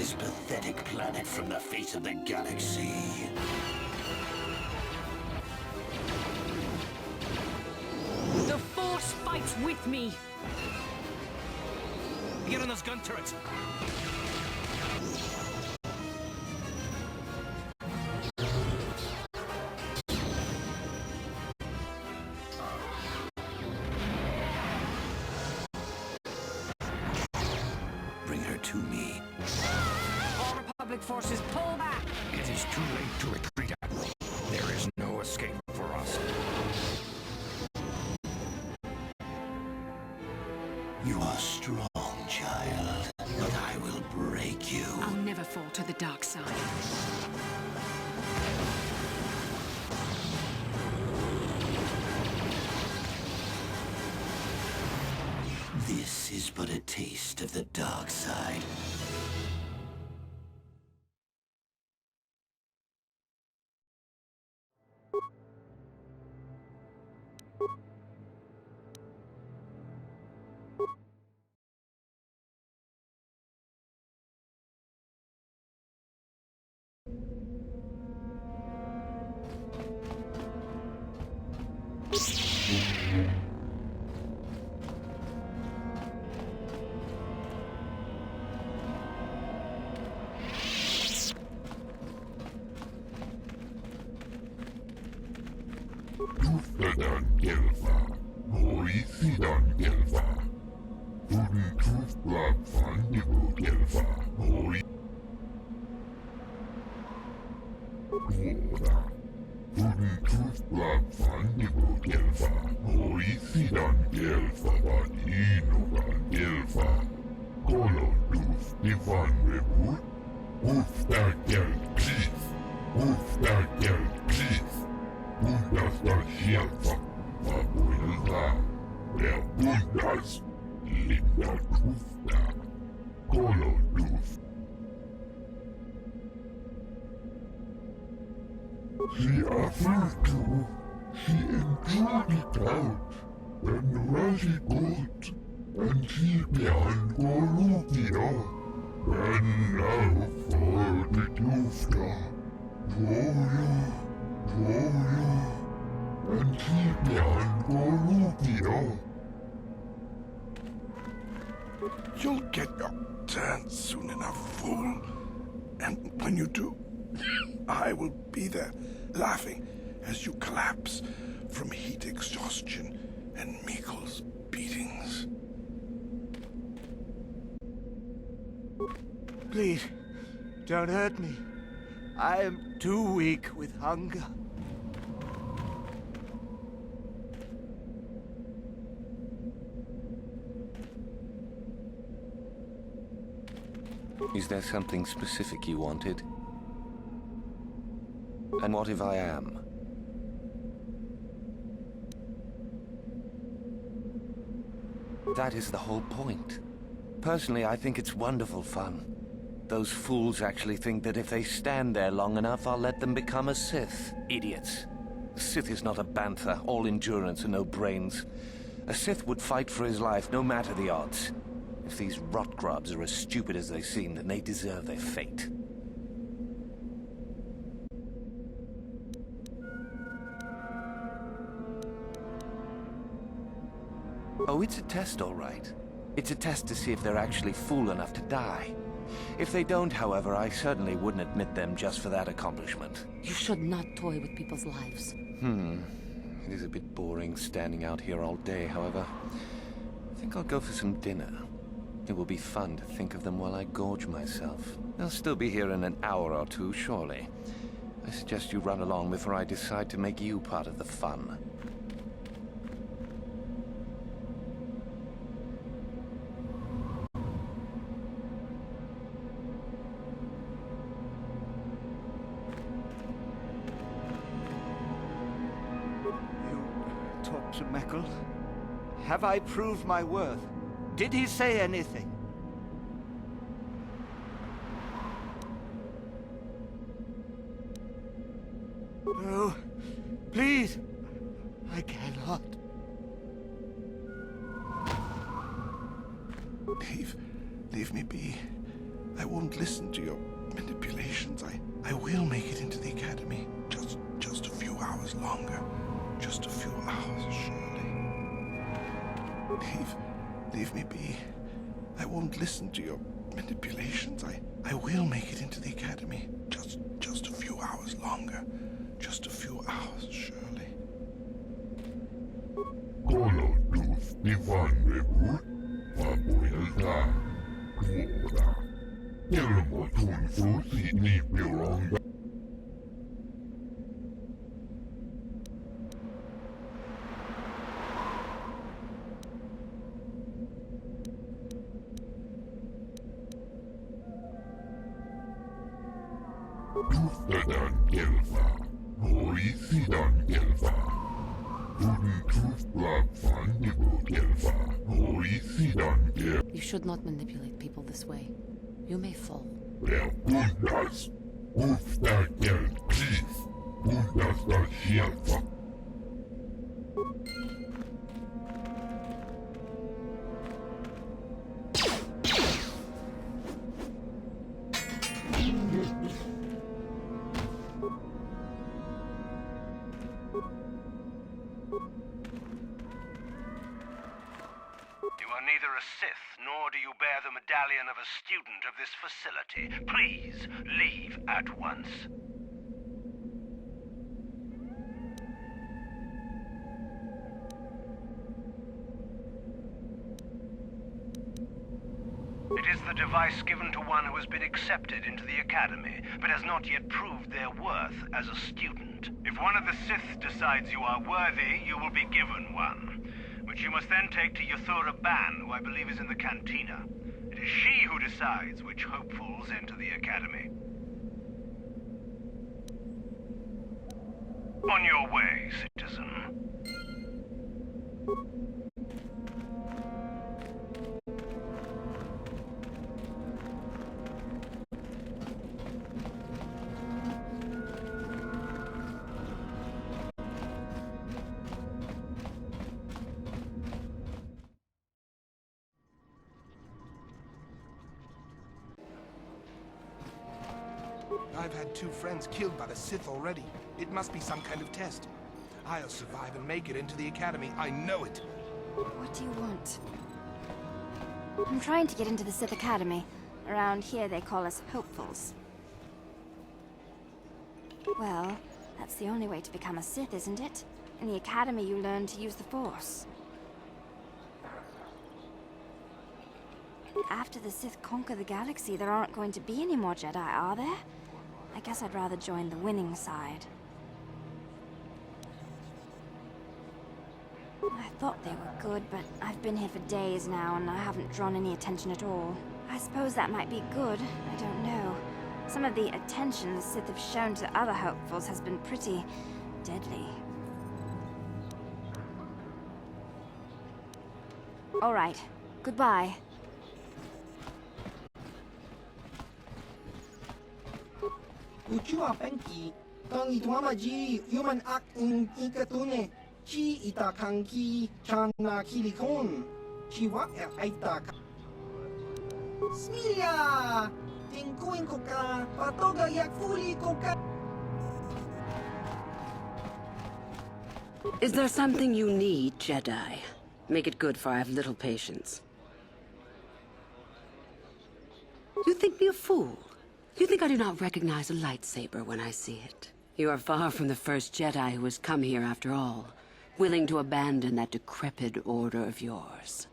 this pathetic planet from the face of the galaxy. The Force fights with me! Get on those gun turrets! Bring her to me. All Republic forces, pull back! It is too late to retreat, Admiral. There is no escape for us. You are strong, child, but I will break you. I'll never fall to the dark side. This is but a taste of the dark side. Tuftadan gelva, hoisidan gelva. Tuden tufblad fandibu gelva, hoi. Duoda. Tuden tufblad fandibu gelva, hoisidan gelva vadinogan gelva. Kolo duf divan rebut. Ufta gel please. Ufta gel please. Bundas da hjälpa, vad vill det bundas, lilla tufta, koloduf. She offered to, she enjoyed it out, and Rashi got, and she behind Golubia, and now for the tufta, Gloria, and keep me on Golubia. You'll get your turn soon enough, fool. And when you do, I will be there, laughing as you collapse from heat exhaustion and Mikkel's beatings. Please, don't hurt me. I am too weak with hunger. Is there something specific you wanted? And what if I am? That is the whole point. Personally, I think it's wonderful fun. Those fools actually think that if they stand there long enough, I'll let them become a Sith. Idiots. A Sith is not a bantha, all endurance and no brains. A Sith would fight for his life, no matter the odds. If these rot grubs are as stupid as they seem, then they deserve their fate. Oh, it's a test, all right. It's a test to see if they're actually fool enough to die. If they don't, however, I certainly wouldn't admit them just for that accomplishment. You should not toy with people's lives. It is a bit boring standing out here all day, however. I think I'll go for some dinner. It will be fun to think of them while I gorge myself. They'll still be here in an hour or two, surely. I suggest you run along before I decide to make you part of the fun. You talk to Mikkel? Have I proved my worth? Did he say anything? No, please, I cannot. Leave me be. I won't listen to your manipulations. I will make it into the academy. Just a few hours longer. Just a few hours, surely. Leave me be. I won't listen to your manipulations. I will make it into the academy. Just a few hours longer. Just a few hours, surely. Kolotus Ivanrevut, Vapoelta, Tuoda. Ilmotun susi niipilonga. Tuftadan kelvaa, hoisidan kelvaa. Tudun tuftlapfan nipu kelvaa, hoisidan kelvaa. You should not manipulate people this way. You may fall. Ja kundas, ufta kelpsis, kundasta sieltä. You are neither a Sith, nor do you bear the medallion of a student of this facility. Please, leave at once. It is the device given to one who has been accepted into the Academy, but has not yet proved their worth as a student. If one of the Sith decides you are worthy, you will be given one, which you must then take to Yathura Ban, who I believe is in the cantina. It is she who decides which hopefuls enter the Academy. On your way, citizen. I've had 2 friends killed by the Sith already. It must be some kind of test. I'll survive and make it into the Academy. I know it. What do you want? I'm trying to get into the Sith Academy. Around here they call us hopefuls. Well, that's the only way to become a Sith, isn't it? In the Academy you learn to use the Force. After the Sith conquer the galaxy, there aren't going to be any more Jedi, are there? I guess I'd rather join the winning side. I thought they were good, but I've been here for days now and I haven't drawn any attention at all. I suppose that might be good, I don't know. Some of the attention the Sith have shown to other hopefuls has been pretty deadly. Alright, goodbye. Ucua penki, tong ituama ji human act in ikatune, chi itakanki chana kilikon, chiwa aita. Smilia, tingkuin ko ka, patoga yakfuli ko ka. Is there something you need, Jedi? Make it good, for I have little patience. You think me a fool? You think I do not recognize a lightsaber when I see it? You are far from the first Jedi who has come here after all, willing to abandon that decrepit order of yours.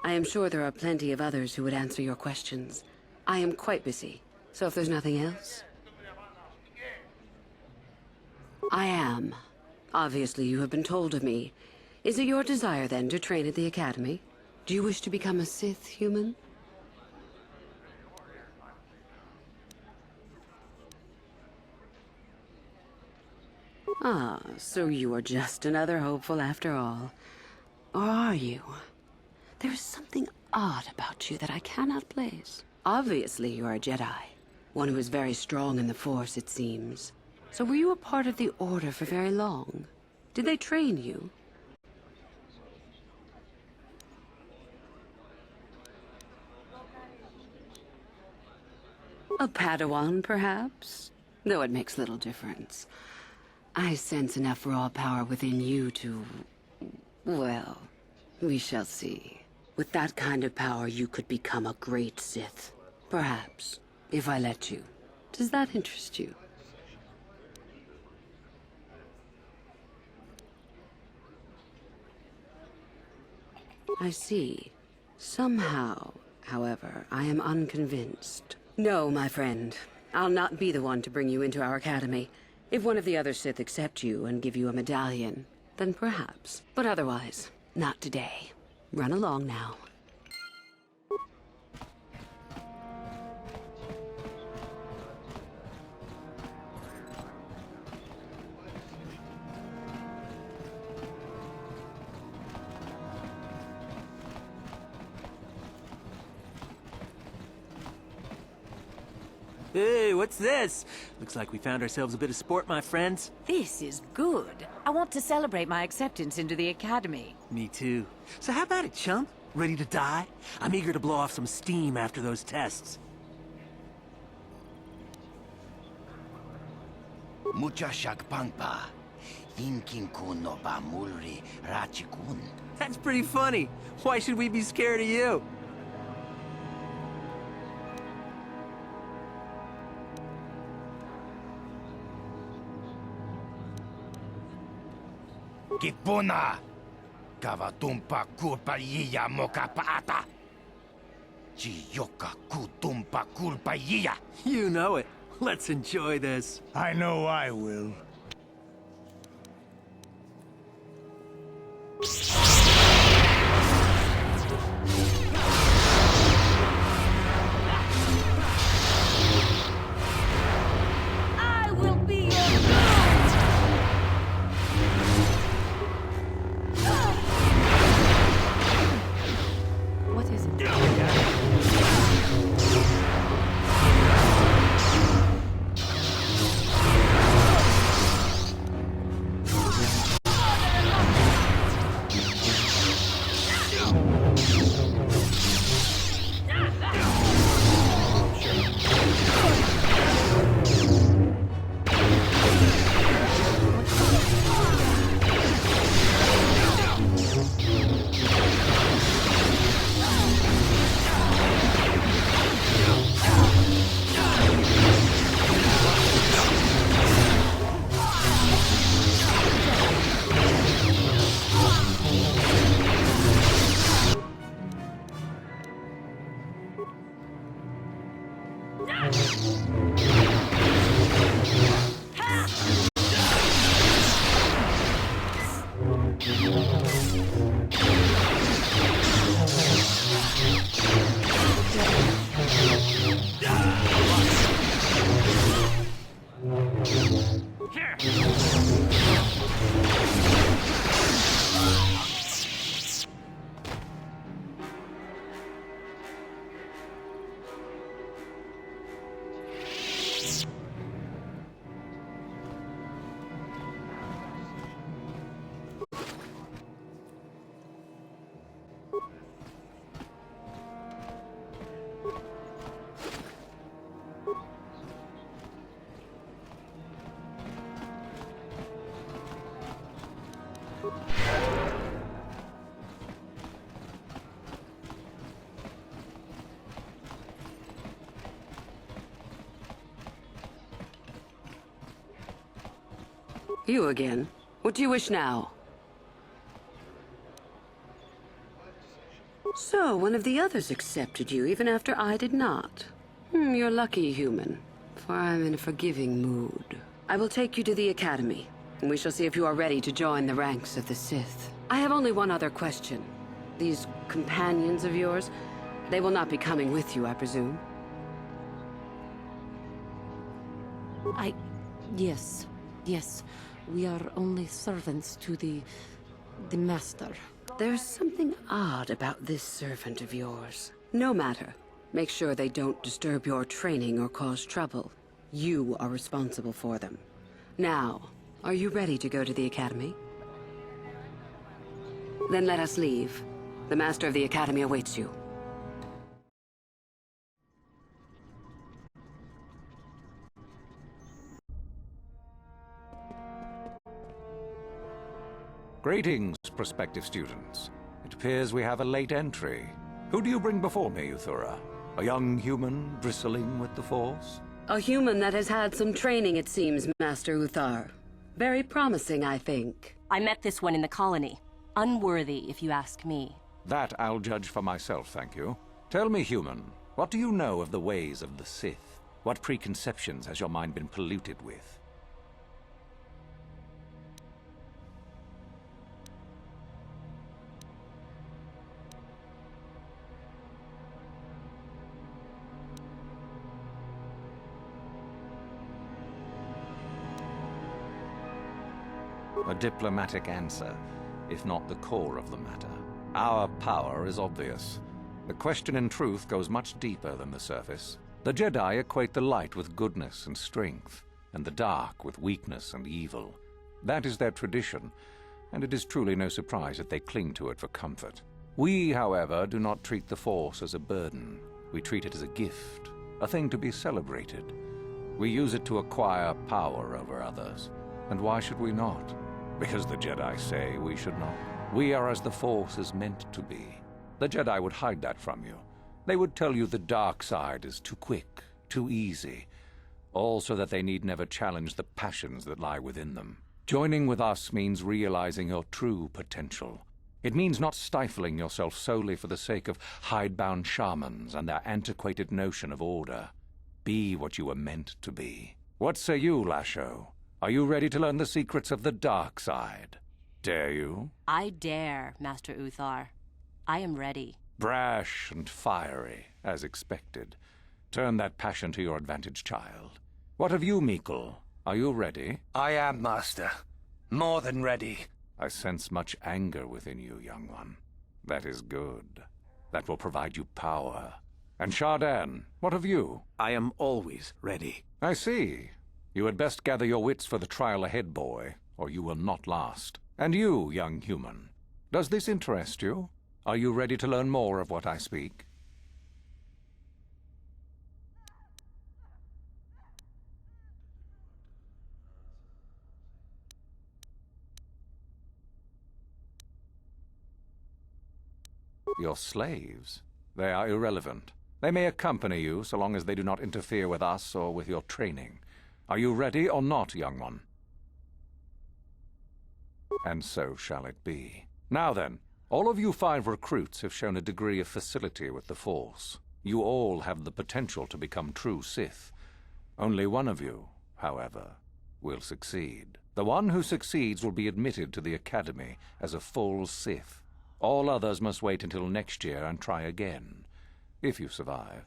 I am sure there are plenty of others who would answer your questions. I am quite busy, so if there's nothing else... I am. Obviously, you have been told of me. Is it your desire, then, to train at the Academy? Do you wish to become a Sith human? Ah, so you are just another hopeful after all. Or are you? There is something odd about you that I cannot place. Obviously, you are a Jedi. One who is very strong in the Force, it seems. So were you a part of the Order for very long? Did they train you? A Padawan, perhaps? Though it makes little difference. I sense enough raw power within you to... well, we shall see. With that kind of power, you could become a great Sith. Perhaps, if I let you. Does that interest you? I see. Somehow, however, I am unconvinced. No, my friend. I'll not be the one to bring you into our academy. If one of the other Sith accept you and give you a medallion, then perhaps. But otherwise, not today. Run along now. Hey, what's this? Looks like we found ourselves a bit of sport, my friends. This is good. I want to celebrate my acceptance into the Academy. Me too. So how about it, chump? Ready to die? I'm eager to blow off some steam after those tests. Muchashakpangpa. Inkinkun no Bamulri Rachikun. That's pretty funny. Why should we be scared of you? Gitbuna! Kavatumpa kulpa yiya moka paata! Chiyoka kutumpa kulpa yiya! You know it. Let's enjoy this. I know I will. I will be your What is it? You again. What do you wish now? So, one of the others accepted you, even after I did not. You're lucky, human, for I'm in a forgiving mood. I will take you to the Academy, and we shall see if you are ready to join the ranks of the Sith. I have only one other question. These companions of yours, they will not be coming with you, I presume? Yes. We are only servants to the Master. There's something odd about this servant of yours. No matter. Make sure they don't disturb your training or cause trouble. You are responsible for them. Now, are you ready to go to the Academy? Then let us leave. The Master of the Academy awaits you. Greetings, prospective students. It appears we have a late entry. Who do you bring before me, Uthura? A young human bristling with the Force? A human that has had some training, it seems, Master Uthar. Very promising, I think. I met this one in the colony. Unworthy, if you ask me. That I'll judge for myself, thank you. Tell me, human, what do you know of the ways of the Sith? What preconceptions has your mind been polluted with? A diplomatic answer, if not the core of the matter. Our power is obvious. The question in truth goes much deeper than the surface. The Jedi equate the light with goodness and strength, and the dark with weakness and evil. That is their tradition, and it is truly no surprise that they cling to it for comfort. We, however, do not treat the Force as a burden. We treat it as a gift, a thing to be celebrated. We use it to acquire power over others. And why should we not? Because the Jedi say we should not. We are as the Force is meant to be. The Jedi would hide that from you. They would tell you the dark side is too quick, too easy, all so that they need never challenge the passions that lie within them. Joining with us means realizing your true potential. It means not stifling yourself solely for the sake of hidebound shamans and their antiquated notion of order. Be what you were meant to be. What say you, Lasho? Are you ready to learn the secrets of the dark side? Dare you? I dare, Master Uthar. I am ready. Brash and fiery, as expected. Turn that passion to your advantage, child. What of you, Meekle? Are you ready? I am, Master. More than ready. I sense much anger within you, young one. That is good. That will provide you power. And Shardan, what of you? I am always ready. I see. You had best gather your wits for the trial ahead, boy, or you will not last. And you, young human, does this interest you? Are you ready to learn more of what I speak? Your slaves? They are irrelevant. They may accompany you so long as they do not interfere with us or with your training. Are you ready or not, young one? And so shall it be. Now then, all of you 5 recruits have shown a degree of facility with the Force. You all have the potential to become true Sith. Only one of you, however, will succeed. The one who succeeds will be admitted to the Academy as a full Sith. All others must wait until next year and try again, if you survive.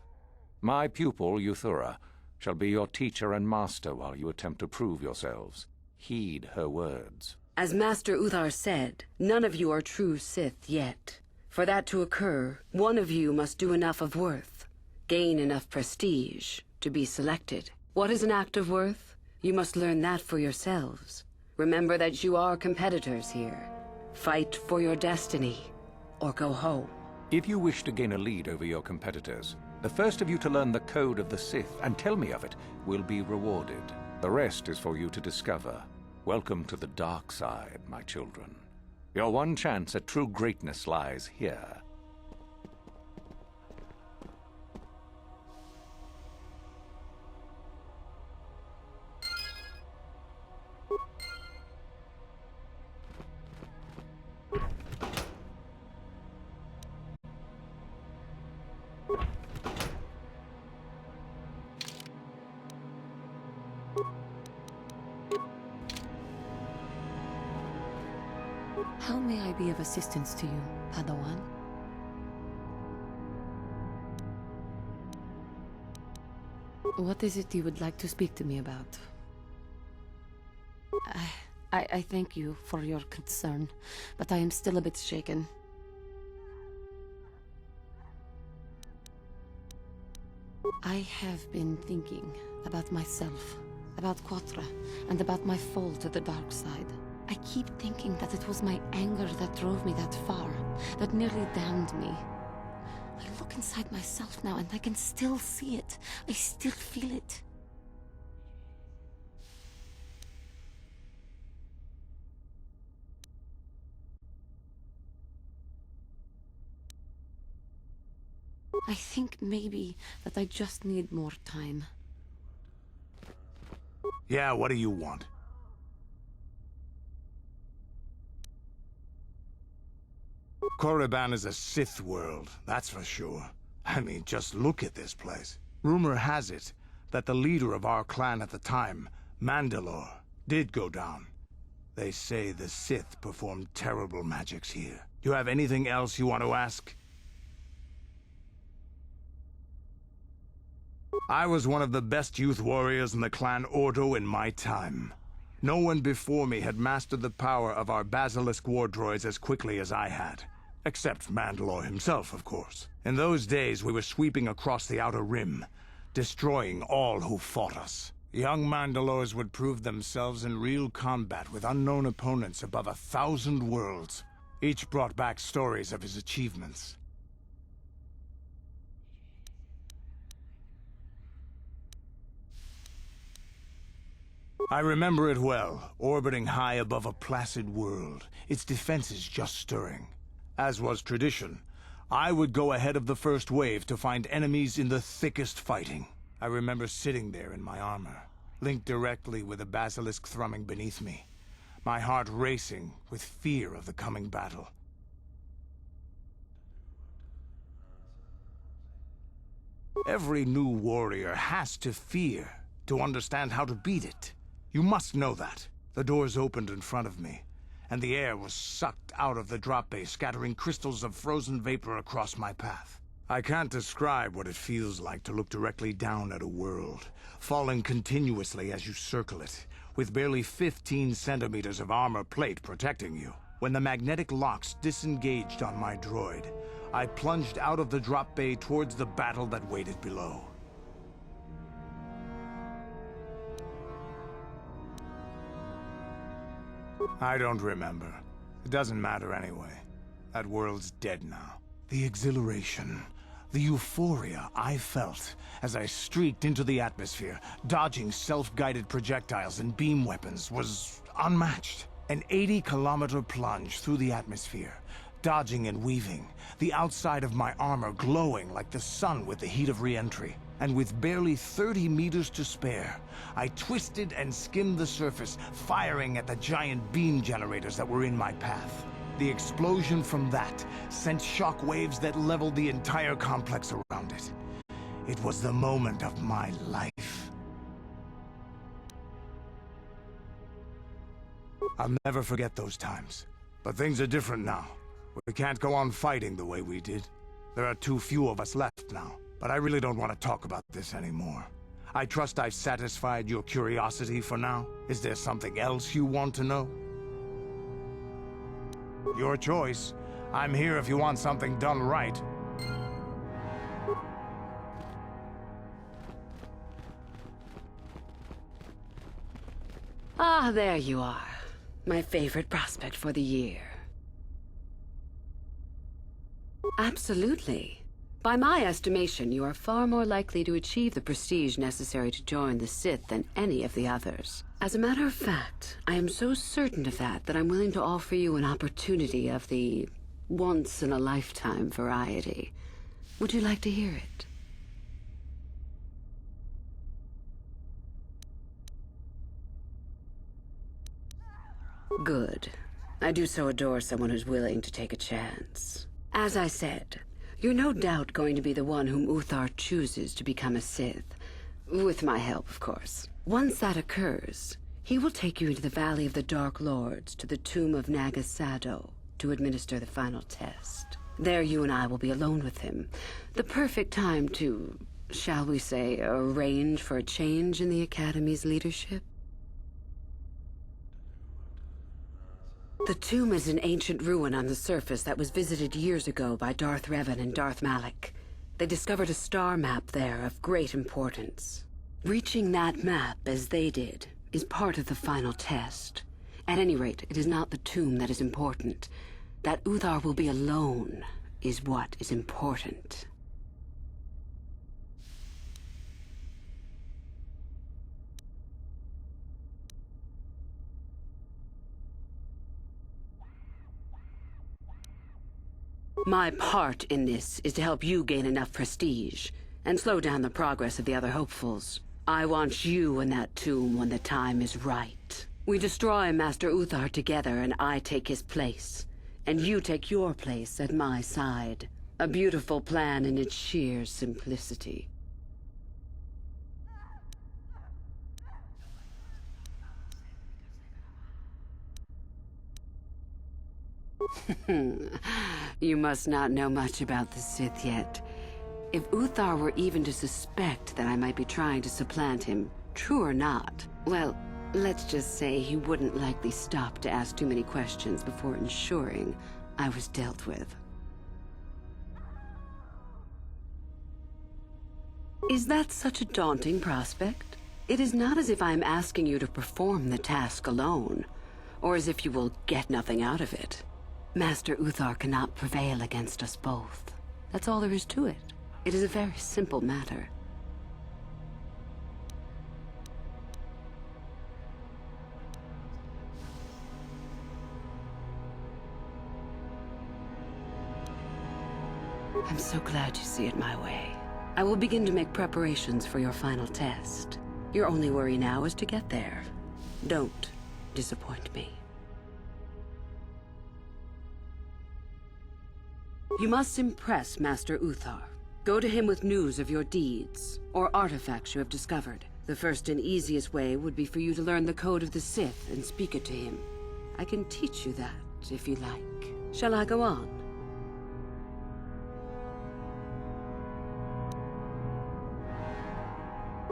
My pupil, Uthura, shall be your teacher and master while you attempt to prove yourselves. Heed her words. As Master Uthar said, none of you are true Sith yet. For that to occur, one of you must do enough of worth, gain enough prestige, to be selected. What is an act of worth? You must learn that for yourselves. Remember that you are competitors here. Fight for your destiny, or go home. If you wish to gain a lead over your competitors, the first of you to learn the code of the Sith and tell me of it will be rewarded. The rest is for you to discover. Welcome to the dark side, my children. Your one chance at true greatness lies here. How may I be of assistance to you, Padawan? What is it you would like to speak to me about? I thank you for your concern, but I am still a bit shaken. I have been thinking about myself, about Quatra, and about my fall to the dark side. I keep thinking that it was my anger that drove me that far, that nearly damned me. I look inside myself now and I can still see it. I still feel it. I think maybe that I just need more time. Yeah, what do you want? Korriban is a Sith world, that's for sure. I mean, just look at this place. Rumor has it that the leader of our clan at the time, Mandalore, did go down. They say the Sith performed terrible magics here. Do you have anything else you want to ask? I was one of the best youth warriors in the clan Ordo in my time. No one before me had mastered the power of our Basilisk war droids as quickly as I had. Except Mandalore himself, of course. In those days, we were sweeping across the Outer Rim, destroying all who fought us. Young Mandalores would prove themselves in real combat with unknown opponents above 1,000 worlds. Each brought back stories of his achievements. I remember it well, orbiting high above a placid world, its defenses just stirring. As was tradition, I would go ahead of the first wave to find enemies in the thickest fighting. I remember sitting there in my armor, linked directly with the basilisk thrumming beneath me, my heart racing with fear of the coming battle. Every new warrior has to fear to understand how to beat it. You must know that. The doors opened in front of me, and the air was sucked out of the drop bay, scattering crystals of frozen vapor across my path. I can't describe what it feels like to look directly down at a world, falling continuously as you circle it, with barely 15 centimeters of armor plate protecting you. When the magnetic locks disengaged on my droid, I plunged out of the drop bay towards the battle that waited below. I don't remember. It doesn't matter anyway. That world's dead now. The exhilaration, the euphoria I felt as I streaked into the atmosphere, dodging self-guided projectiles and beam weapons, was unmatched. An 80-kilometer plunge through the atmosphere, dodging and weaving, the outside of my armor glowing like the sun with the heat of re-entry. And with barely 30 meters to spare, I twisted and skimmed the surface, firing at the giant beam generators that were in my path. The explosion from that sent shock waves that leveled the entire complex around it. It was the moment of my life. I'll never forget those times. But things are different now. We can't go on fighting the way we did. There are too few of us left now. But I really don't want to talk about this anymore. I trust I've satisfied your curiosity for now. Is there something else you want to know? Your choice. I'm here if you want something done right. Ah, there you are. My favorite prospect for the year. Absolutely. By my estimation, you are far more likely to achieve the prestige necessary to join the Sith than any of the others. As a matter of fact, I am so certain of that I'm willing to offer you an opportunity of the once-in-a-lifetime variety. Would you like to hear it? Good. I do so adore someone who's willing to take a chance. As I said, you're no doubt going to be the one whom Uthar chooses to become a Sith. With my help, of course. Once that occurs, he will take you into the Valley of the Dark Lords to the tomb of Naga Sadow to administer the final test. There you and I will be alone with him. The perfect time to, shall we say, arrange for a change in the Academy's leadership. The tomb is an ancient ruin on the surface that was visited years ago by Darth Revan and Darth Malak. They discovered a star map there of great importance. Reaching that map, as they did, is part of the final test. At any rate, it is not the tomb that is important. That Uthar will be alone is what is important. My part in this is to help you gain enough prestige and slow down the progress of the other hopefuls. I want you in that tomb when the time is right. We destroy Master Uthar together and I take his place. And you take your place at my side. A beautiful plan in its sheer simplicity. You must not know much about the Sith yet. If Uthar were even to suspect that I might be trying to supplant him, true or not, well, let's just say he wouldn't likely stop to ask too many questions before ensuring I was dealt with. Is that such a daunting prospect? It is not as if I am asking you to perform the task alone, or as if you will get nothing out of it. Master Uthar cannot prevail against us both. That's all there is to it. It is a very simple matter. I'm so glad you see it my way. I will begin to make preparations for your final test. Your only worry now is to get there. Don't disappoint me. You must impress Master Uthar. Go to him with news of your deeds, or artifacts you have discovered. The first and easiest way would be for you to learn the code of the Sith and speak it to him. I can teach you that, if you like. Shall I go on?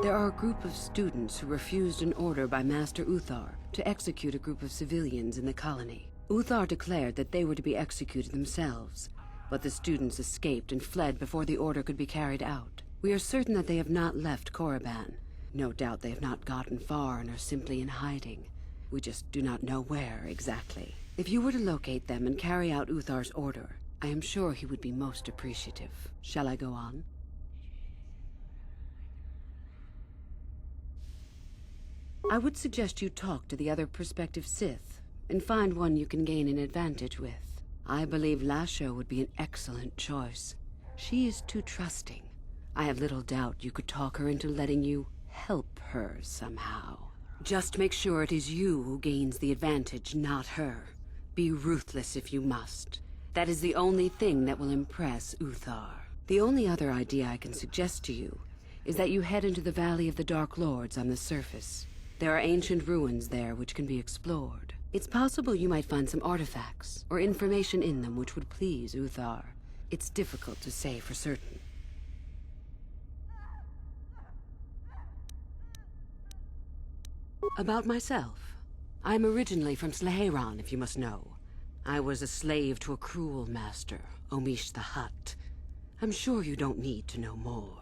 There are a group of students who refused an order by Master Uthar to execute a group of civilians in the colony. Uthar declared that they were to be executed themselves, but the students escaped and fled before the order could be carried out. We are certain that they have not left Korriban. No doubt they have not gotten far and are simply in hiding. We just do not know where exactly. If you were to locate them and carry out Uthar's order, I am sure he would be most appreciative. Shall I go on? I would suggest you talk to the other prospective Sith and find one you can gain an advantage with. I believe Lasho would be an excellent choice. She is too trusting. I have little doubt you could talk her into letting you help her somehow. Just make sure it is you who gains the advantage, not her. Be ruthless if you must. That is the only thing that will impress Uthar. The only other idea I can suggest to you is that you head into the Valley of the Dark Lords on the surface. There are ancient ruins there which can be explored. It's possible you might find some artifacts or information in them which would please Uthar. It's difficult to say for certain. About myself. I'm originally from Sleheyron, if you must know. I was a slave to a cruel master, Omish the Hutt. I'm sure you don't need to know more.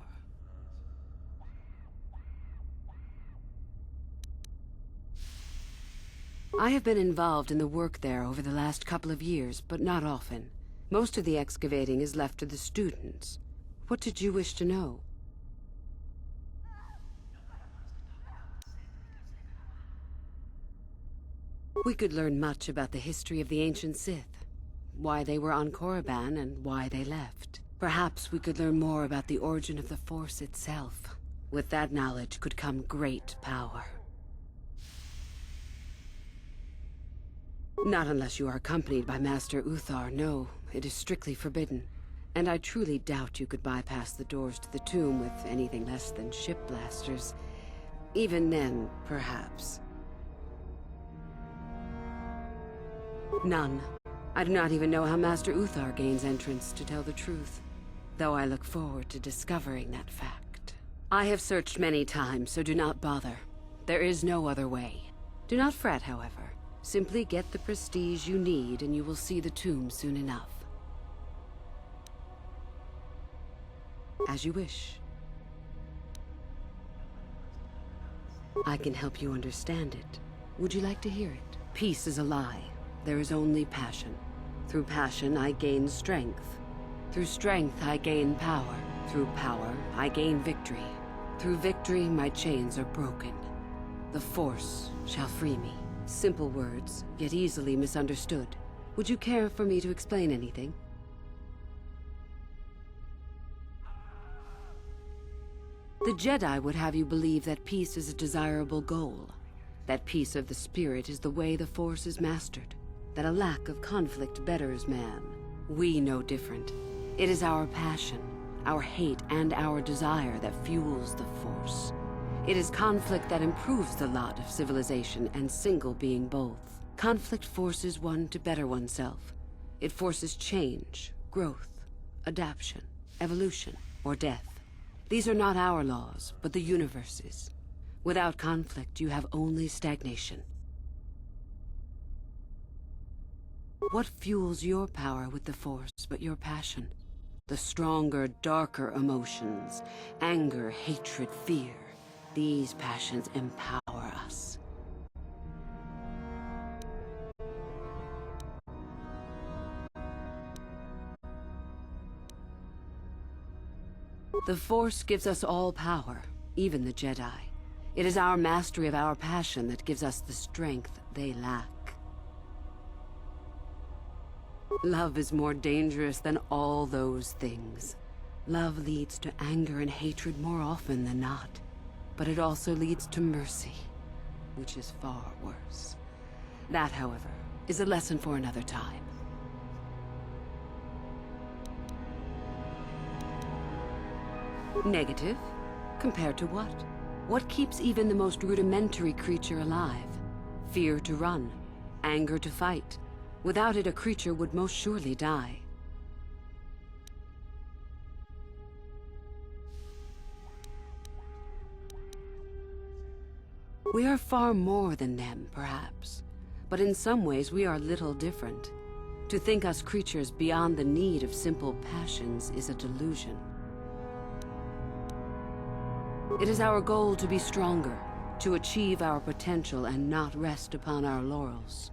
I have been involved in the work there over the last couple of years, but not often. Most of the excavating is left to the students. What did you wish to know? We could learn much about the history of the ancient Sith, why they were on Korriban and why they left. Perhaps we could learn more about the origin of the Force itself. With that knowledge could come great power. Not unless you are accompanied by Master Uthar, no. It is strictly forbidden. And I truly doubt you could bypass the doors to the tomb with anything less than ship blasters. Even then, perhaps. None. I do not even know how Master Uthar gains entrance, to tell the truth. Though I look forward to discovering that fact. I have searched many times, so do not bother. There is no other way. Do not fret, however. Simply get the prestige you need and you will see the tomb soon enough. As you wish. I can help you understand it. Would you like to hear it? Peace is a lie. There is only passion. Through passion, I gain strength. Through strength, I gain power. Through power, I gain victory. Through victory, my chains are broken. The Force shall free me. Simple words, yet easily misunderstood. Would you care for me to explain anything? The Jedi would have you believe that peace is a desirable goal. That peace of the spirit is the way the Force is mastered. That a lack of conflict betters man. We know different. It is our passion, our hate, and our desire that fuels the Force. It is conflict that improves the lot of civilization and single being both. Conflict forces one to better oneself. It forces change, growth, adaptation, evolution, or death. These are not our laws, but the universe's. Without conflict, you have only stagnation. What fuels your power with the Force but your passion? The stronger, darker emotions, anger, hatred, fear. These passions empower us. The Force gives us all power, even the Jedi. It is our mastery of our passion that gives us the strength they lack. Love is more dangerous than all those things. Love leads to anger and hatred more often than not. But it also leads to mercy, which is far worse. That, however, is a lesson for another time. Negative? Compared to what? What keeps even the most rudimentary creature alive? Fear to run, anger to fight. Without it, a creature would most surely die. We are far more than them, perhaps. But in some ways, we are little different. To think us creatures beyond the need of simple passions is a delusion. It is our goal to be stronger, to achieve our potential and not rest upon our laurels.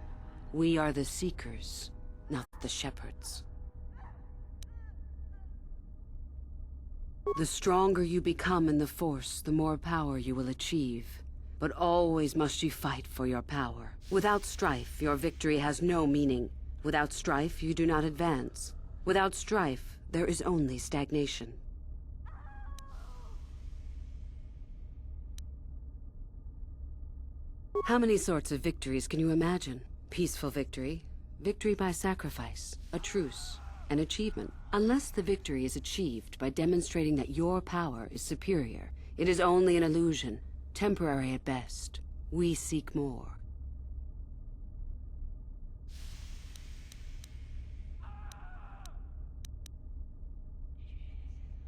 We are the seekers, not the shepherds. The stronger you become in the Force, the more power you will achieve. But always must you fight for your power. Without strife, your victory has no meaning. Without strife, you do not advance. Without strife, there is only stagnation. How many sorts of victories can you imagine? Peaceful victory, victory by sacrifice, a truce, an achievement. Unless the victory is achieved by demonstrating that your power is superior, it is only an illusion, temporary at best. We seek more.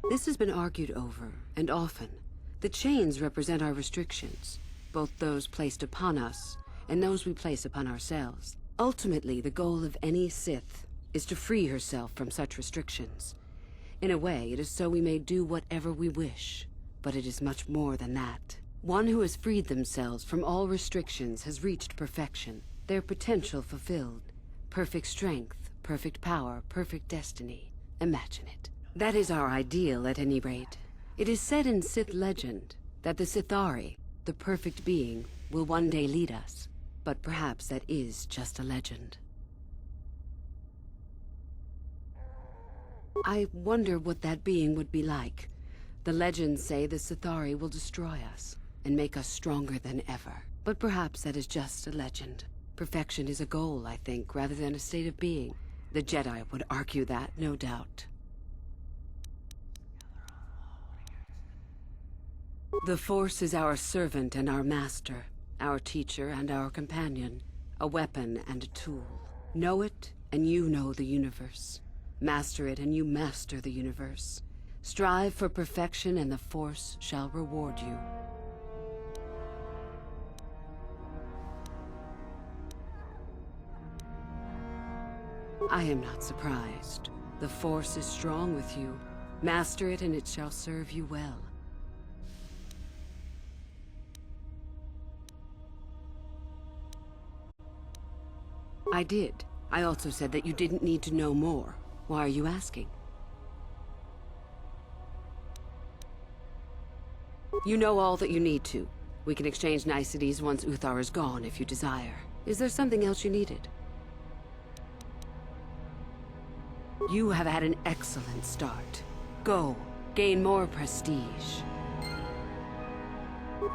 This has been argued over, and often. The chains represent our restrictions, both those placed upon us and those we place upon ourselves. Ultimately, the goal of any Sith is to free herself from such restrictions. In a way, it is so we may do whatever we wish, but it is much more than that. One who has freed themselves from all restrictions has reached perfection, their potential fulfilled. Perfect strength, perfect power, perfect destiny. Imagine it. That is our ideal, at any rate. It is said in Sith legend that the Sithari, the perfect being, will one day lead us. But perhaps that is just a legend. I wonder what that being would be like. The legends say the Sithari will destroy us and make us stronger than ever. But perhaps that is just a legend. Perfection is a goal, I think, rather than a state of being. The Jedi would argue that, no doubt. The Force is our servant and our master, our teacher and our companion, a weapon and a tool. Know it, and you know the universe. Master it, and you master the universe. Strive for perfection, and the Force shall reward you. I am not surprised. The Force is strong with you. Master it, and it shall serve you well. I did. I also said that you didn't need to know more. Why are you asking? You know all that you need to. We can exchange niceties once Uthar is gone if you desire. Is there something else you needed? You have had an excellent start. Go, gain more prestige. you.